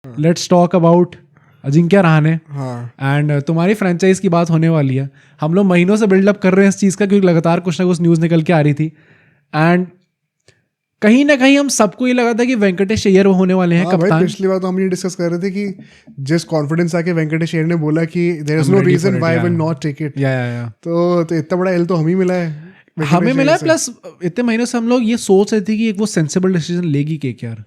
Let's talk about Ajinkya Rahane. हाँ and तुम्हारी franchise की बात होने वाली है। हम लोग महीनों से बिल्डअप कर रहे हैं इस चीज़ का, क्योंकि लगातार कुछ ना कुछ न्यूज़ निकल के आ रही थी। एंड कहीं ना कहीं हम सबको ये लगा था कि वेंकटेश अय्यर होने वाले हैं हाँ भाई, कप्तान। पिछली बार तो हम ये डिस्कस कर रहे थे कि जिस कॉन्फिडेंस आके वेंकटेश अय्यर ने बोला कि there is I'm no ready for reason it, why yeah. Will not take it, या तो इतना बड़ा एल तो हम ही मिला है वेंकटेश हमें मिला अय्यर है। से। प्लस इतने महीनों से हम लोग ये सोच रहे थे कि एक वो सेंसिबल डिसीजन लेगी KKR.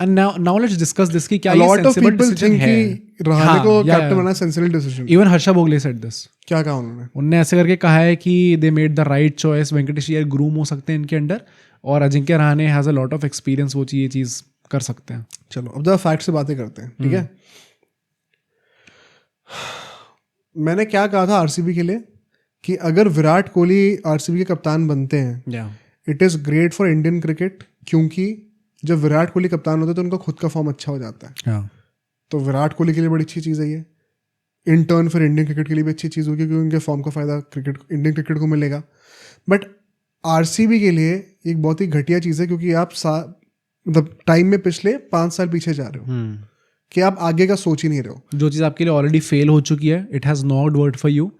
And now let's discuss this कि क्या A ये lot of sensible people decision think है। कि रहाणे को captain banana sensible decision. Even Harsha Bhogle said this. क्या कहा उन्होंने? उनने ऐसे करके कहा है कि they made the right choice, Venkatesh Iyer groom हो सकते हैं इनके अंडर, और Ajinkya Rahane has a lot of experience, वो ये चीज़ कर सकते हैं। चलो अब द फैक्ट से बातें करते हैं, ठीक है। मैंने क्या कहा था आरसीबी के लिए कि अगर विराट कोहली आरसीबी के कप्तान बनते हैं, it is great for Indian cricket, क्योंकि जब विराट कोहली कप्तान होते हैं तो उनका खुद का फॉर्म अच्छा हो जाता है। तो विराट कोहली के लिए बड़ी अच्छी चीज़ है ये। इन टर्न फिर इंडियन क्रिकेट के लिए भी अच्छी चीज़ होगी, क्योंकि उनके फॉर्म का फ़ायदा इंडियन क्रिकेट को मिलेगा। बट आरसीबी के लिए एक बहुत ही घटिया चीज़ है, क्योंकि आप मतलब टाइम में पिछले 5 साल पीछे जा रहे हो कि आप आगे का सोच ही नहीं रहे हो। जो चीज़ आपके लिए ऑलरेडी फेल हो चुकी है, it has not worked for you,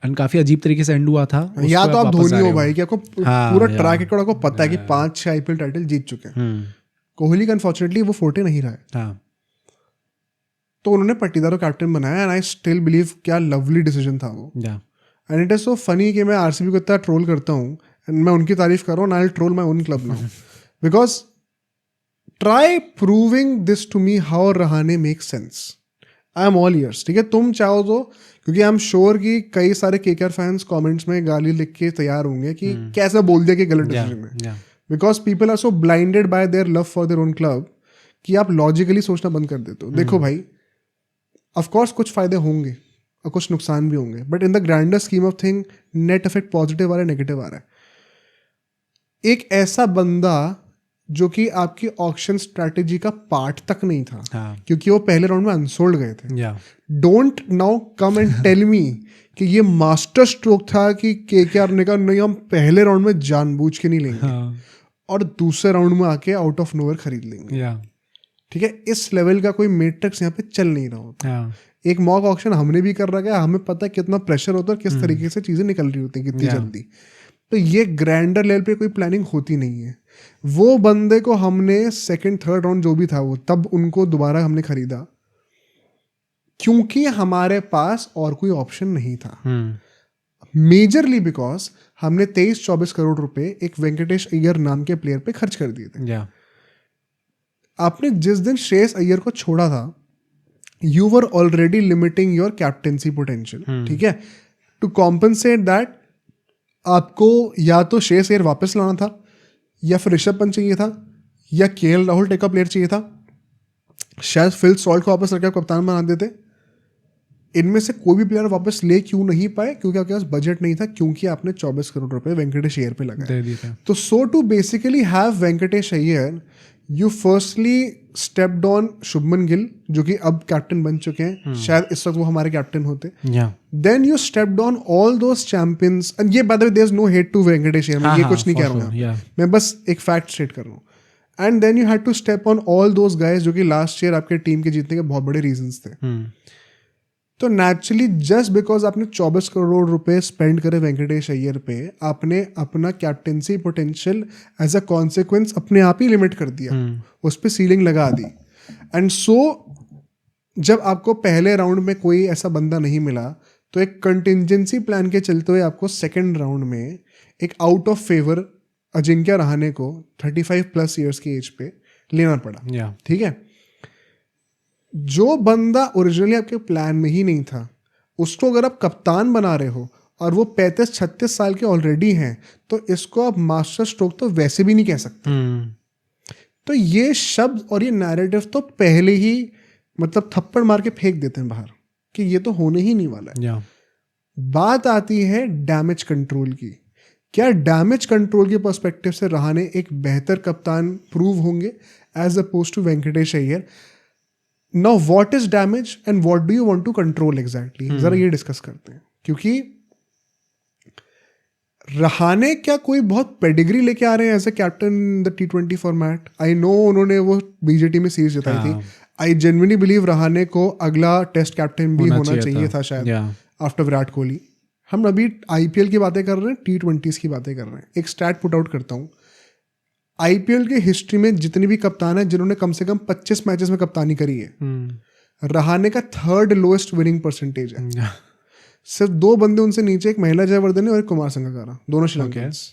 and काफ़ी अजीब तरीके से एंड हुआ था। या तो आप धोनी हो भाई कि आपको पूरा या। ट्रैक रिकॉर्ड आपको पता है कि 5-6 आईपीएल टाइटल जीत चुके हैं। कोहली का अनफॉर्चुनेटली वो फोर्टे नहीं रहा है। तो उन्होंने पट्टीदार को कैप्टन बनाया, एंड आई स्टिल बिलीव क्या लवली डिसीजन था वो। And it is so funny कि मैं आरसीबी को इतना ट्रोल करता हूँ, एंड मैं उनकी तारीफ कर रहा हूँ, I will troll my own club now, because try proving this to me how Rahane make sense. I am all ears, ठीक है। तुम चाहो तो, क्योंकि आई एम श्योर कि कई सारे केकेआर फैंस कमेंट्स में गाली लिख के तैयार होंगे कि कैसा बोल दिया कि गलत डिसीजन है, because people are so blinded by their love for their own club कि आप लॉजिकली सोचना बंद कर देते हो। देखो भाई, ऑफकोर्स कुछ फायदे होंगे और कुछ नुकसान भी होंगे, but in the grander scheme of thing net effect positive आ रहा है, नेगेटिव आ रहा है। एक ऐसा बंदा जो कि आपकी ऑक्शन स्ट्रैटेजी का पार्ट तक नहीं था, क्योंकि वो पहले राउंड में अनसोल्ड गए थे। Don't now come and tell me कि ये मास्टर स्ट्रोक था कि केकेआर ने कहा नहीं हम पहले राउंड में जानबूझ के नहीं लेंगे और दूसरे राउंड में आके आउट ऑफ नोवेयर खरीद लेंगे। ठीक है, इस लेवल का कोई मैट्रिक्स यहाँ पे चल नहीं रहा होता। एक मॉक ऑक्शन हमने भी कर रखा है, हमें पता है कितना प्रेशर होता है और किस तरीके से चीजें निकल रही होती है कितनी जल्दी। तो ये ग्रैंडर लेवल पे कोई प्लानिंग होती नहीं है। वो बंदे को हमने सेकंड थर्ड राउंड जो भी था वो, तब उनको दोबारा हमने खरीदा क्योंकि हमारे पास और कोई ऑप्शन नहीं था। मेजरली बिकॉज हमने 23-24 करोड़ रुपए एक वेंकटेश अय्यर नाम के प्लेयर पे खर्च कर दिए थे। आपने जिस दिन श्रेयस अय्यर को छोड़ा था, you were already limiting your captaincy potential. ठीक है, टू कॉम्पनसेट दैट आपको या तो श्रेयस अय्यर वापस लाना था, या फिर ऋषभ पंत चाहिए था, या केएल राहुल टाइप का प्लेयर चाहिए था, शायद फिल सॉल्ट को वापस रख के कप्तान बना देते। इनमें से कोई भी प्लेयर वापस ले क्यों नहीं पाए? क्योंकि आपके पास बजट नहीं था, क्योंकि आपने 24 करोड़ रुपए वेंकटेश अय्यर पे लगाए। तो so to basically have Venkatesh Iyer, you firstly stepped on Shubman Gill, जो कि अब कैप्टन बन चुके हैं। शायद इस वक्त वो हमारे कैप्टन होते। Then you stepped on all those champions, and ये by the way there is no hate to Venkatesh Iyer, मैं ये कुछ नहीं कह रहा हूँ, मैं बस एक फैक्ट स्टेट कर रहा हूँ। And then you had to step on all those guys जो कि लास्ट ईयर आपके टीम के जीतने के बहुत बड़े रीजंस थे। तो नेचुरली जस्ट बिकॉज आपने 24 करोड़ रुपए स्पेंड करे वेंकटेश अय्यर पे, आपने अपना captaincy potential as a consequence अपने आप ही लिमिट कर दिया, उस पर सीलिंग लगा दी। एंड सो जब आपको पहले राउंड में कोई ऐसा बंदा नहीं मिला, तो एक कंटिजेंसी प्लान के चलते हुए आपको सेकेंड राउंड में एक out of favour Ajinkya Rahane को 35+ ईयर्स की एज पे लेना पड़ा। ठीक है, जो बंदा ओरिजिनली आपके प्लान में ही नहीं था, उसको अगर आप कप्तान बना रहे हो और वो 35-36 साल के ऑलरेडी हैं, तो इसको आप मास्टर स्ट्रोक तो वैसे भी नहीं कह सकते। तो ये शब्द और ये नैरेटिव तो पहले ही मतलब थप्पड़ मार के फेंक देते हैं बाहर कि ये तो होने ही नहीं वाला है। बात आती है डैमेज कंट्रोल की। क्या डैमेज कंट्रोल के पर्सपेक्टिव से रहाणे एक बेहतर कप्तान प्रूव होंगे as opposed to Venkatesh Iyer? Now what is damage and what do you want to control exactly? जरा ये डिस्कस करते हैं, क्योंकि रहाणे क्या कोई बहुत पेडिग्री लेके आ रहे हैं as a captain in the T20 format? I know उन्होंने वो बीजेटी में सीरीज जिताई थी, आई जेन्युइनली बिलीव रहाणे को अगला टेस्ट कैप्टन भी होना चाहिए था शायद आफ्टर विराट कोहली. हम अभी आईपीएल की बातें कर रहे हैं, T20s की बातें कर रहे हैं. एक स्टैट पुट आउट करता हूँ. आईपीएल के हिस्ट्री में जितने भी कप्तान हैं जिन्होंने कम से कम 25 मैचेस में कप्तानी करी है, रहाणे का 3rd लोएस्ट विनिंग परसेंटेज है. सिर्फ 2 बंदे उनसे नीचे, एक महिला जयवर्धने और एक कुमार संगकारा, दोनों श्रीलंकन्स.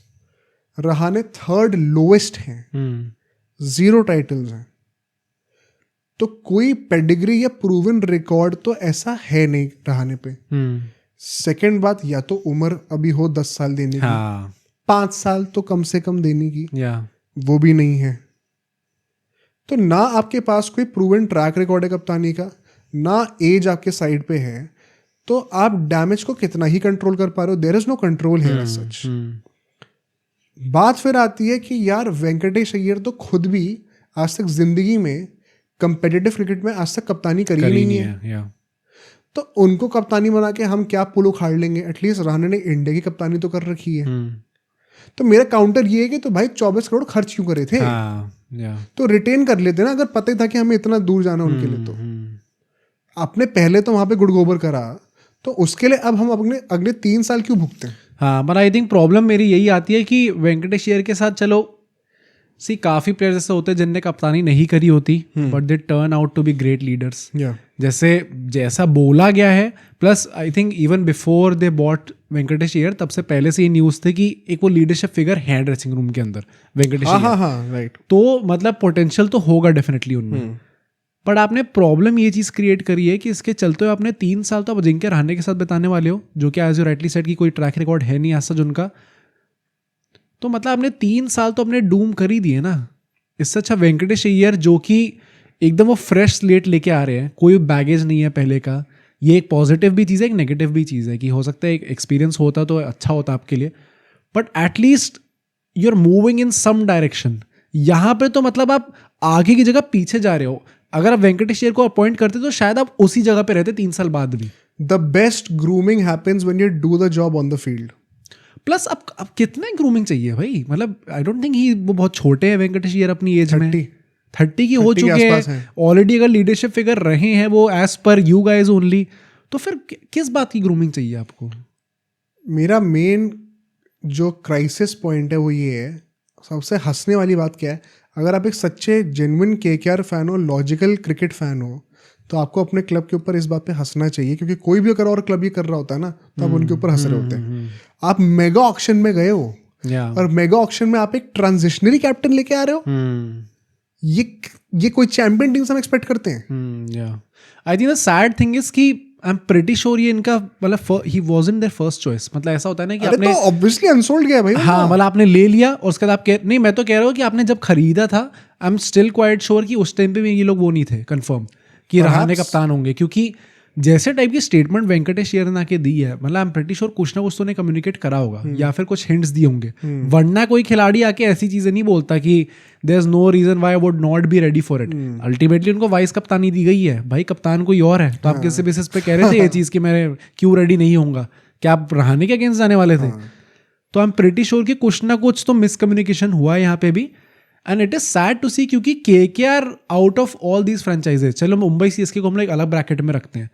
रहाणे 3rd लोएस्ट हैं, 0 टाइटल्स हैं. तो कोई पेडिग्री या प्रूवन रिकॉर्ड तो ऐसा है नहीं रहाणे पे. सेकंड बात, या तो उम्र अभी हो 10 साल देने की, 5 साल तो कम से कम देने की, वो भी नहीं है. तो ना आपके पास कोई प्रूवन ट्रैक रिकॉर्ड है कप्तानी का, ना एज आपके साइड पे है, तो आप डैमेज को कितना ही कंट्रोल कर पा रहे हो. There is no control here as such. बात फिर आती है कि यार वेंकटेश अय्यर तो खुद भी आज तक जिंदगी में कंपेटिटिव क्रिकेट में आज तक कप्तानी करी नहीं है. तो उनको कप्तानी बना के हम क्या पुल उखाड़ लेंगे. एटलीस्ट रहाणे ने इंडिया की कप्तानी तो कर रखी है. तो मेरा काउंटर ये है कि तो भाई 24 करोड़ खर्च क्यों करे थे. तो रिटेन कर लेते ना, अगर पता ही था कि हमें इतना दूर जाना उनके लिए. तो आपने पहले तो वहां पे गुड़ गोबर करा, तो उसके लिए अब हम अपने अगले 3 साल क्यों भुगते हैं. हाँ, बट आई थिंक प्रॉब्लम मेरी यही आती है कि वेंकटेश अय्यर के साथ चलो काफ़ी प्लेयर्स ऐसे होते हैं जिनने कप्तानी नहीं करी होती, but they turn out to be great leaders. जैसा बोला गया है. Plus I think even before they bought Venkatesh Iyer, तब से पहले से ये न्यूज़ थे कि एक वो लीडरशिप फिगर है ड्रेसिंग रूम के अंदर वेंकटेश अय्यर. राइट. तो मतलब पोटेंशियल तो होगा डेफिनेटली उनमें. बट आपने प्रॉब्लम ये चीज़ क्रिएट करी है कि इसके चलते हुए आपने 3 साल तो आप अजिंक्य रहाणे के साथ बिताने वाले हो, जो कि एज यू राइटली सेड की कोई ट्रैक रिकॉर्ड है नहीं आज सच उनका. तो मतलब आपने 3 साल तो अपने डूम कर ही दिए ना. इससे अच्छा वेंकटेश अय्यर जो कि एकदम वो फ्रेश स्लेट लेके आ रहे हैं, कोई बैगेज नहीं है पहले का. ये एक पॉजिटिव भी चीज़ है, एक नेगेटिव भी चीज़ है कि हो सकता है एक एक्सपीरियंस होता तो अच्छा होता आपके लिए, but at least you are moving in some direction. यहाँ पे तो मतलब आप आगे की जगह पीछे जा रहे हो. अगर आप वेंकटेश अय्यर को अपॉइंट करते तो शायद आप उसी जगह पे रहते 3 साल बाद भी. The best grooming happens when you do the job on the field. Plus अब कितना ग्रूमिंग चाहिए भाई. मतलब आई डोंट थिंक ही वो बहुत छोटे हैं वेंकटेश अय्यर अपनी एज में. 30 की हो चुके हैं ऑलरेडी. अगर लीडरशिप फिगर रहे हैं वो as per you guys only, तो फिर किस बात की ग्रूमिंग चाहिए आपको. मेरा मेन जो क्राइसिस पॉइंट है वो ये है, सबसे हंसने वाली बात क्या है, अगर आप एक सच्चे जेन्युइन केकेआर फैन हो, लॉजिकल क्रिकेट फैन हो, तो आपको अपने क्लब के ऊपर इस बात पे हंसना चाहिए. क्योंकि कोई भी अगर और क्लब ये कर रहा होता है ना, तो आप उनके ऊपर हंस रहे होते हैं. आप मेगा ऑक्शन में गए हो और मेगा ऑक्शन में आप एक ट्रांजिशनरी कैप्टन लेके आ रहे हो. ये कोई चैंपियन टीम से हम एक्सपेक्ट करते हैं. I think the sad thing is कि आई एम प्रीटी श्योर ये इनका मतलब ही वाज़न्ट देयर फर्स्ट चॉइस. मतलब ऐसा होता है ना कि आपने तो ऑब्वियसली अनसोल्ड गया भाई. हाँ, मतलब आपने ले लिया और उसके बाद आप नहीं, मैं तो कह रहा हूँ कि आपने जब खरीदा था, I am still quite sure कि उस टाइम पे भी ये लोग वो नहीं थे कंफर्म कि रहाणे कप्तान होंगे. क्योंकि जैसे टाइप की स्टेटमेंट वेंकटेश अय्यर ने आके दी है, मतलब आई एम प्रीटी श्योर कुछ ना कुछ तो ने कम्युनिकेट करा होगा या फिर कुछ हिंट्स दिए होंगे. वरना कोई खिलाड़ी आके ऐसी चीजें नहीं बोलता कि there is no reason why I would not be ready for it. Ultimately उनको वाइस कप्तानी दी गई है. भाई कप्तान कोई और है, तो आप किस बेसिस पे कह रहे थे ये चीज कि मैं क्यों रेडी नहीं होऊंगा. क्या आप रहाणे के अगेंस्ट जाने वाले थे. तो आई एम प्रीटी श्योर कि कुछ ना कुछ तो मिसकम्युनिकेशन हुआ है यहाँ पे भी. And it is sad to see, क्योंकि KKR out of all these franchises, चलो मुंबई सीएसके को हम लोग एक अलग ब्रैकेट में रखते हैं,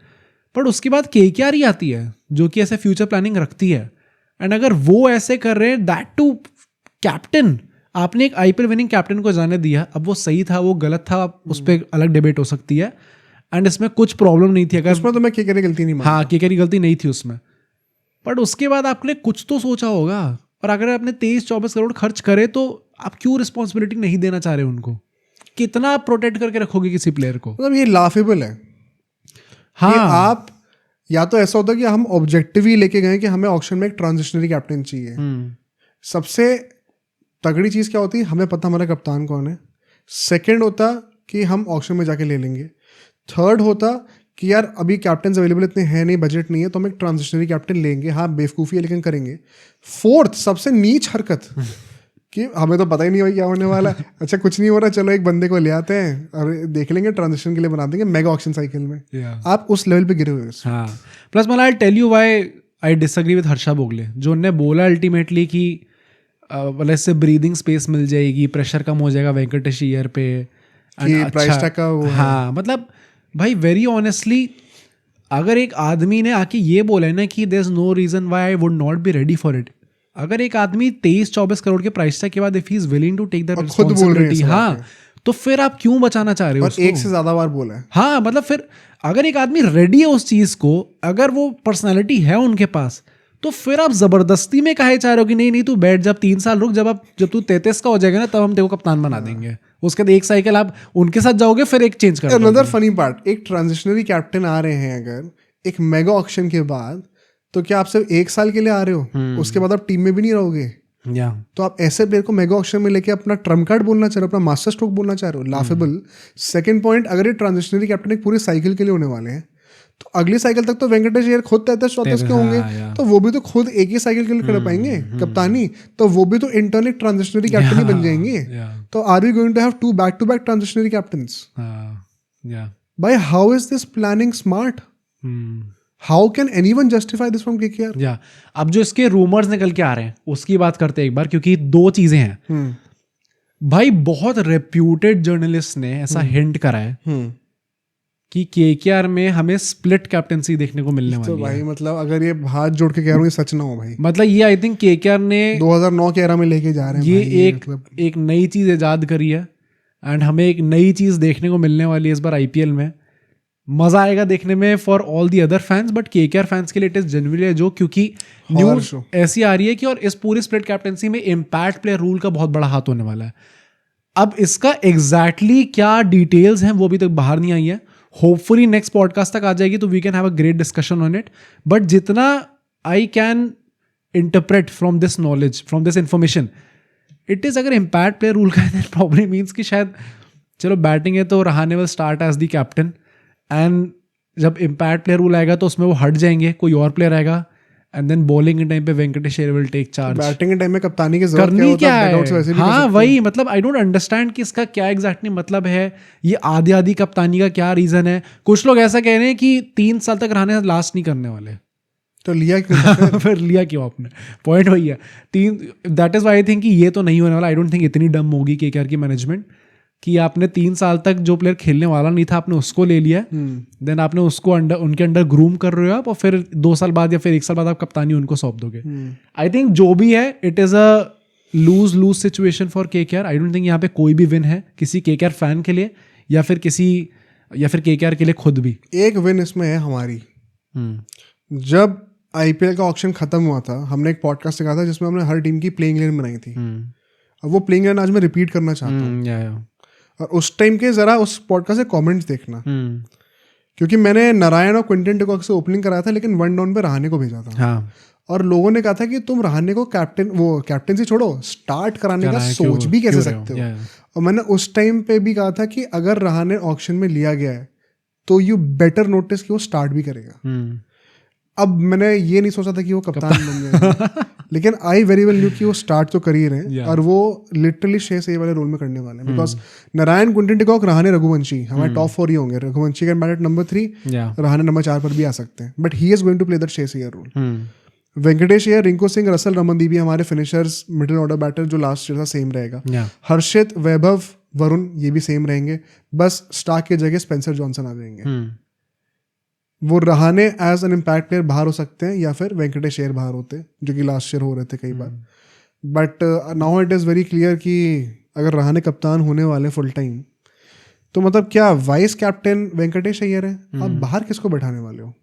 बट उसके बाद केकेआर ही आती है जो कि ऐसे फ्यूचर प्लानिंग रखती है. एंड अगर वो ऐसे कर रहे हैं, दैट टू कैप्टन, आपने एक आईपीएल विनिंग कैप्टन को जाने दिया. अब वो सही था वो गलत था, उस पर अलग डिबेट हो सकती है. एंड इसमें कुछ प्रॉब्लम नहीं थी. अगर उसमें तो मैं केकेआर की गलती नहीं मानता. हाँ, केकेआर की गलती नहीं थी उसमें, बट उसके बाद आपने कुछ तो सोचा होगा. और अगर आपने 23-24 करोड़ खर्च करे, तो आप क्यों रिस्पॉन्सिबिलिटी नहीं देना चाह रहे उनको. कितना प्रोटेक्ट करके रखोगे किसी प्लेयर को. मतलब ये लाफेबल है. हाँ, आप या तो ऐसा होता कि हम ऑब्जेक्टिवली लेके गए कि हमें ऑक्शन में एक ट्रांजिशनरी कैप्टन चाहिए. सबसे तगड़ी चीज क्या होती है, हमें पता हमारा कप्तान कौन है. सेकंड होता कि हम ऑक्शन में जाके ले लेंगे. थर्ड होता कि यार अभी कैप्टन अवेलेबल इतने हैं नहीं, बजट नहीं है, तो हम एक ट्रांजिशनरी कैप्टन लेंगे. हाँ, बेवकूफ़ी है लेकिन करेंगे. फोर्थ सबसे नीच हरकत कि हमें तो पता ही नहीं भाई क्या होने वाला है. अच्छा कुछ नहीं हो रहा, चलो एक बंदे को ले आते हैं और देख लेंगे, ट्रांजिशन के लिए बना देंगे मेगा ऑक्शन साइकिल में. आप उस लेवल पे गिरे हुए. हाँ, प्लस मतलब I tell you why I disagree with Harsha Bhogle, जो उन्होंने बोला अल्टीमेटली कि मतलब इससे ब्रीदिंग स्पेस मिल जाएगी, प्रेशर कम हो जाएगा वेंकटेश अय्यर पे, कि प्राइस टैग का वो हाँ मतलब भाई वेरी ऑनेस्टली अगर एक आदमी ने आके ये बोला है ना कि there is no reason why I would not be ready for it, अगर एक आदमी 23-24 करोड़ के प्राइस टैग के बाद if he is willing to take the responsibility, हाँ तो फिर आप क्यों बचाना चाह रहे हो और एक से ज्यादा बार बोला है। हाँ मतलब फिर अगर एक आदमी रेडी है उस चीज को, अगर वो पर्सनालिटी है उनके पास, तो फिर आप जबरदस्ती में काहे चाह रहे हो कि नहीं नहीं तू बैठ, जब 3 साल रुक, जब तू 33 का हो जाएगा ना तब हम तेरे को कप्तान बना देंगे, उसके बाद एक साइकिल आप उनके साथ जाओगे फिर एक चेंज कर अनदर फनी पार्ट, एक ट्रांजिशनरी कैप्टन आ रहे हैं अगर एक मेगा ऑक्शन के बाद, तो क्या आप सिर्फ 1 साल के लिए आ रहे हो, उसके बाद आप टीम में भी नहीं रहोगे? तो आप ऐसे प्लेयर को मेगा ऑक्शन में लेके अपना ट्रम्प कार्ड बोलना चाह रहे हो, अपना मास्टर स्ट्रोक बोलना चाह रहे हो, लाफेबल। सेकंड पॉइंट, अगर ये ट्रांजिशनरी कैप्टन एक पूरी साइकिल के लिए होने वाले हैं, तो अगली साइकिल तक तो वेंकटेश अय्यर खुद 33-34 के होंगे, तो वो भी तो खुद एक ही साइकिल के लिए कर पाएंगे कप्तानी, तो वो भी तो इंटरनल ट्रांजिशनरी कैप्टन ही बन जाएंगे। तो are we going to have 2 बैक-to-back ट्रांजिशनरी कैप्टन्स? भाई how is this planning smart? How can anyone justify this from KKR? अब जो इसके रूमर्स निकल के आ रहे हैं उसकी बात करते हैं एक बार, क्योंकि 2 चीजें हैं भाई। बहुत रेप्यूटेड जर्नलिस्ट ने ऐसा हिंट करा है कि केकेआर में हमें स्प्लिट कैप्टेंसी देखने को मिलने वाली है। भाई मतलब अगर ये हाथ जोड़ के कह रहा हूँ, ये सच ना हो भाई। मतलब ये आई थिंक केकेआर ने 2009 के एरा में लेके जा रहे हैं ये भाई, एक नई चीज इजाद करी है, एंड हमें एक नई चीज देखने को मिलने वाली है इस बार आईपीएल में। मजा आएगा देखने में for all the other fans, but KKR fans के लिए इट इज जनरली जो, क्योंकि न्यूज ऐसी आ रही है कि और इस पूरी स्प्लिट कैप्टेंसी में इम्पैक्ट प्लेयर रूल का बहुत बड़ा हाथ होने वाला है। अब इसका एग्जैक्टली क्या डिटेल्स हैं वो अभी तक बाहर नहीं आई है, होपफुली नेक्स्ट पॉडकास्ट तक आ जाएगी तो we can have a great discussion on it. But जितना I can interpret from this knowledge, from this information, it is अगर इम्पैक्ट प्लेयर रूल का प्रॉब्लम मीन्स कि शायद चलो बैटिंग है तो Rahane will start as the captain, and जब impact player rule आएगा तो उसमें वो हट जाएंगे, कोई और प्लेयर आएगा, एंड देन बॉलिंग के टाइम पे Venkatesh Iyer will take charge. Batting के टाइम में कप्तानी की जरूरत करनी क्या है? हाँ वही मतलब आई डोंट अंडरस्टैंड कि इसका क्या एग्जैक्टली मतलब है, ये आधी कप्तानी का क्या रीजन है। कुछ लोग ऐसा कह रहे हैं कि 3 साल तक रहाणे लास्ट नहीं करने वाले, तो लिया क्यों? फिर लिया क्यों आपने? पॉइंट वही है। That is why I think कि ये तो नहीं होने वाला। आई डोंट थिंक इतनी डम होगी केकेआर की मैनेजमेंट कि आपने 3 साल तक जो प्लेयर खेलने वाला नहीं था आपने उसको ले लिया, देन आपने उसको उनके अंडर ग्रूम कर रहे हो आप, और फिर 2 साल बाद या फिर 1 साल बाद आप कप्तानी उनको सौंप दोगे। आई थिंक जो भी है it is a loose situation for KKR. I don't think यहाँ पे कोई भी विन है किसी केकेआर फैन के लिए या फिर केकेआर के लिए खुद भी। एक विन इसमें है हमारी। जब आईपीएल का ऑक्शन खत्म हुआ था, हमने एक पॉडकास्ट दिखाया था जिसमें हमने हर टीम की प्लेइंग इलेवन बनाई थी। अब वो प्लेइंग इलेवन आज मैं रिपीट करना चाहता हूँ, और उस टाइम के जरा उस पॉडकास्ट से कमेंट्स देखना, क्योंकि मैंने नारायण और क्विंटन डिकॉक से ओपनिंग कराया था, लेकिन 1 डाउन पे रहाणे को भेजा था। और लोगों ने कहा था कि तुम रहाणे को कैप्टनसी छोड़ो, स्टार्ट कराने का सोच भी कैसे सकते हो। और मैंने उस टाइम पे भी कहा था कि अगर रहाणे ऑक्शन में लिया गया है तो यू बेटर नोटिस कि वो स्टार्ट भी करेगा। अब मैंने ये नहीं सोचा था कि वो कप्तान बन जाएगा, लेकिन आई वेरी वेल न्यू कि वो स्टार्ट तो कर ही रहे हैं, और वो लिटरली 6 वाले रोल में करने वाले हैं। Because Narine, Quinton de Kock, Rahane, Raghuvanshi हमारे टॉप 4 ही होंगे। Raghuvanshi can bat at number 3, Rahane number 4 पर भी आ सकते हैं, but he is going to play that 6 role. Venkatesh Iyer, Rinku Singh, Russell, Ramandeep भी हमारे फिनिशर्स, मिडिल ऑर्डर बैटर जो लास्ट ईयर था सेम रहेगा। हर्षित, वैभव, वरुण ये भी सेम रहेंगे, बस स्टार्क की जगह स्पेंसर जॉनसन आ जाएंगे। वो Rahane as an impact player बाहर हो सकते हैं, या फिर वेंकटेश अय्यर बाहर होते हैं, जो कि लास्ट ईयर हो रहे थे कई बार। But now it is very clear कि अगर रहाणे कप्तान होने वाले फुल टाइम, तो मतलब क्या वाइस कैप्टन वेंकटेश अय्यर है, आप बाहर किसको बैठाने वाले हो?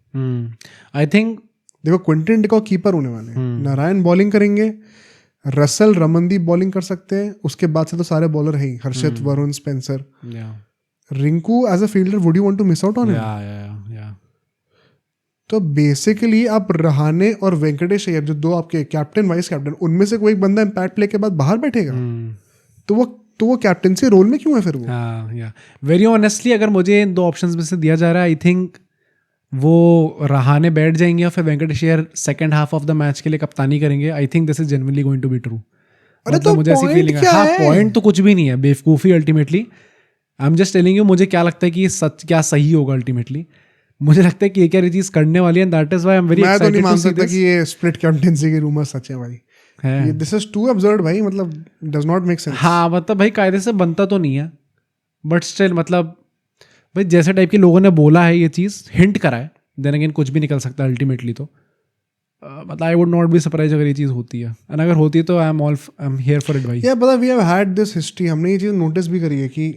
आई थिंक देखो क्विंटन डिकॉक कीपर होने वाले हैं, नारायण बॉलिंग करेंगे, रसल, रमनदीप बॉलिंग कर सकते हैं, उसके बाद से तो सारे बॉलर हैं ही, Harshit, Varun, Spencer, Rinku as a fielder, would you want to miss out on him? तो बेसिकली आप रहाणे और वेंकटेश अय्यर जो 2 आपके कैप्टन वाइस कैप्टन, उनमें से कोई बंदा इम्पैक्ट प्ले के बाद बाहर बैठेगा, तो वो कैप्टनसी रोल में क्यों है फिर वो? वेरी ऑनेस्टली अगर मुझे इन 2 ऑप्शंस में से दिया जा रहा है, आई थिंक वो रहाणे बैठ जाएंगे और फिर Venkatesh Iyer second half of the match के लिए कप्तानी करेंगे। I think this is genuinely going to be true. मतलब मुझे ऐसी फीलिंग है। हाँ, पॉइंट तो कुछ भी नहीं है, बेवकूफ़ी ultimately. I am just telling you मुझे क्या लगता है कि सच क्या सही होगा अल्टीमेटली। मुझे लगता है कि क्या चीज करने वाली है, that is why I am very excited. मैं तो नहीं मान सकता कि ये स्प्लिट कैप्टेंसी के रूमर सच है भाई। ये दिस इज टू अब्सर्ड भाई, मतलब डज नॉट मेक सेंस। हाँ मतलब भाई कायदे से बनता तो नहीं है। बट स्टिल मतलब भाई जैसे टाइप के लोगों ने बोला है ये चीज़, हिंट करा है, देन अगेन कुछ भी निकल सकता है अल्टीमेटली। तो मतलब आई वुड नॉट बी सरप्राइज अगर ये चीज़ होती है, एंड अगर होती है तो I am here for it भाई। या पता we have had this history, हमने ये चीज़ नोटिस भी करी है कि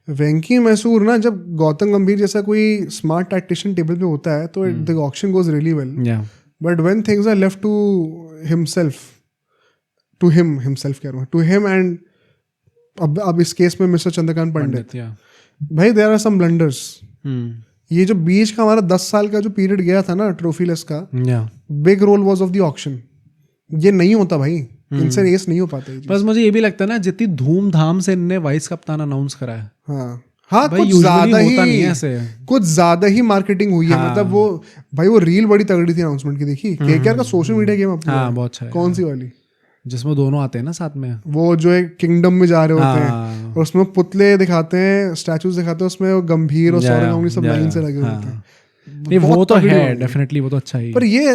वेंकी मैसूर ना, जब गौतम गंभीर जैसा कोई स्मार्ट टैक्टिशियन टेबल पे होता है तो the auction goes really well, but when things are left to himself, to him and अब इस केस में मिस्टर चंद्रकांत पंडित, भाई देयर आर सम ब्लंडर्स। ये जो बीच का हमारा 10 साल का जो पीरियड गया था ना ट्रॉफीलेस का, big role was of the auction. ये नहीं होता भाई, इनसे रेस नहीं हो पाता। बस मुझे ये भी लगता है ना, जितनी धूमधाम से इनने वाइस कप्तान अनाउंस करा है, हाँ कुछ ज्यादा ही मार्केटिंग हुई है। मतलब वो रील बड़ी तगड़ी थी अनाउंसमेंट की, देखी केकेआर का सोशल मीडिया गेम बहुत अच्छा है। कौन सी वाली जिसमें दोनों आते हैं ना साथ में, वो जो एक किंगडम में जा रहे होते हैं और उसमें पुतले दिखाते हैं, स्टैचूज दिखाते हैं, उसमें वो गंभीर और सौरभ गांगुली सब लाइन से लगे होते हैं। नहीं वो तो है डेफिनेटली, वो तो अच्छा ही। पर ये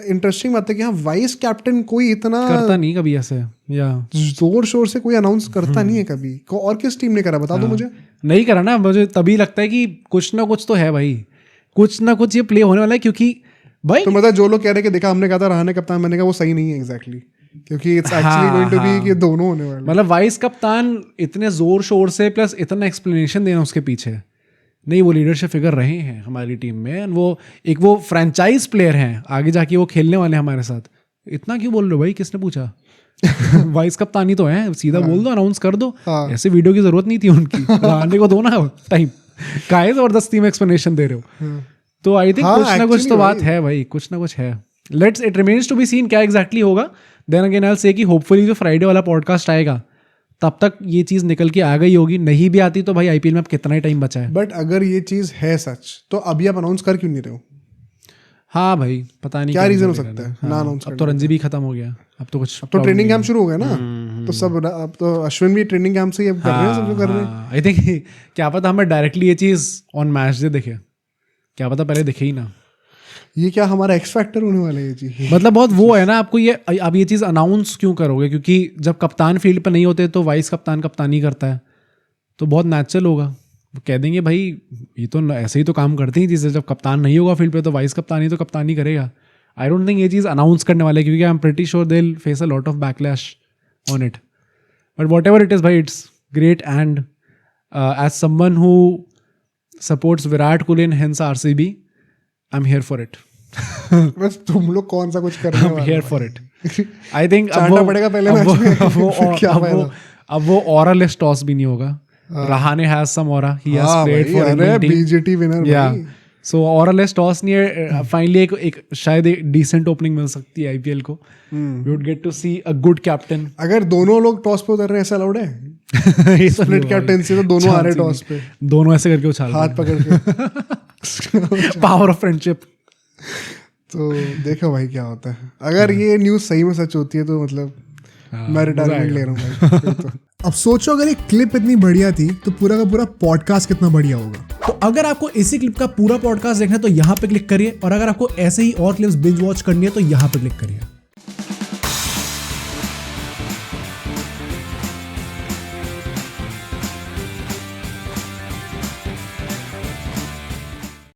इंटरेस्टिंग बात है कि हाँ वाइस कैप्टन कोई इतना करता नहीं कभी ऐसे, या जोर शोर से कोई अनाउंस करता नहीं है कभी। और किस टीम ने करा बता दो मुझे। नहीं करा ना, मुझे तभी लगता है कि कुछ ना कुछ तो है भाई, कुछ ना कुछ ये प्ले होने वाला है। क्योंकि भाई तो मतलब जो लोग कह रहे कि देखा हमने कहा था रहाणे कप्तान बनेगा, वो सही नहीं है एग्जैक्टली, क्योंकि it's actually going to be कि दोनों होने वाले। मतलब वाइस कप्तान इतने जोर शोर से प्लस इतना एक्सप्लेनेशन देना उसके पीछे, नहीं वो लीडरशिप फिगर रहे हैं हमारी टीम में, वो फ्रेंचाइज प्लेयर हैं, आगे जाके वो खेलने वाले हैं हमारे साथ। इतना क्यों बोल रहे हो भाई, किसने पूछा? वाइस कप्तानी तो है, सीधा बोल दो, अनाउंस कर दो। ऐसे वीडियो की जरूरत नहीं थी उनकी, रहाणे को दो ना टाइम, काहे जबरदस्ती में एक्सप्लेनेशन दे रहे हो? तो आई थिंक कुछ ना कुछ तो बात है भाई, कुछ ना कुछ है। Let's it remains to be seen क्या एग्जैक्टली होगा। Then again I will say कि होपफुली जो फ्राइडे वाला पॉडकास्ट आएगा तब तक ये चीज़ निकल के आ गई होगी। नहीं भी आती तो भाई आईपीएल में अब कितना ही टाइम बचा है। बट अगर ये चीज़ है सच तो अभी आप अनाउंस कर क्यों नहीं रहे हो? हाँ भाई पता नहीं क्या रीजन हो सकता है ना अनाउंस। अब तो रणजी भी खत्म हो गया, अब तो ट्रेनिंग कैंप शुरू हो गया ना, तो सब अब तो अश्विन भी ट्रेनिंग कैंप से कर रहे हैं, सब जो कर रहे हैं। आई थिंक क्या पता हमें डायरेक्टली ये चीज़ ऑन मैच डे दिखे, क्या पता पहले दिखे ही ना। ये क्या हमारा एक्स फैक्टर होने वाला है ये चीज़? मतलब बहुत वो है ना, आपको ये अब ये चीज़ अनाउंस क्यों करोगे? क्योंकि जब कप्तान फील्ड पर नहीं होते तो वाइस कप्तान कप्तानी करता है, तो बहुत नेचुरल होगा। वो कह देंगे भाई ये तो ऐसे ही तो काम करती हैं चीज़ें, जब कप्तान नहीं होगा फील्ड पे तो वाइस कप्तानी तो कप्तानी करेगा। आई डोंट थिंक ये चीज़ अनाउंस करने वाले, क्योंकि I am pretty sure they will face a lot of backlash on it. But whatever it is भाई, it's great. And as someone who supports Virat Kohli and hence RCB, I am here for it. बस तुम लोग कौन सा कुछ कर रहे हो? Here for it. I think पड़ेगा पहले अब वो ऑरा लेस टॉस भी नहीं होगा। Rahane has some aura, he has played for Indian team, BGT winner भाई। सो ऑरा लेस टॉस नहीं है। फाइनली एक शायद एक डिसेंट ओपनिंग मिल सकती है आईपीएल को। We would get to see a good captain. अगर दोनों लोग टॉस पे उतर रहे हैं ऐसा अलाउड है? स्प्लिट कैप्टेंसी तो दोनों आ रहे टॉस पे, दोनों ऐसे करके उछाल हाथ पकड़ के। Power of friendship. तो देखो भाई क्या होता है। अगर ये न्यूज़ सही में सच होती है तो मतलब मैं रिटायरमेंट ले रहा हूँ भाई। तो अब सोचो अगर ये क्लिप इतनी बढ़िया थी तो पूरा का पूरा पॉडकास्ट कितना बढ़िया होगा। तो अगर आपको इसी क्लिप का पूरा पॉडकास्ट देखना है तो यहाँ पे क्लिक करिए, और अगर आपको ऐसे ही और क्लिप्स बिंज वॉच करनी है तो यहाँ पे क्लिक करिए।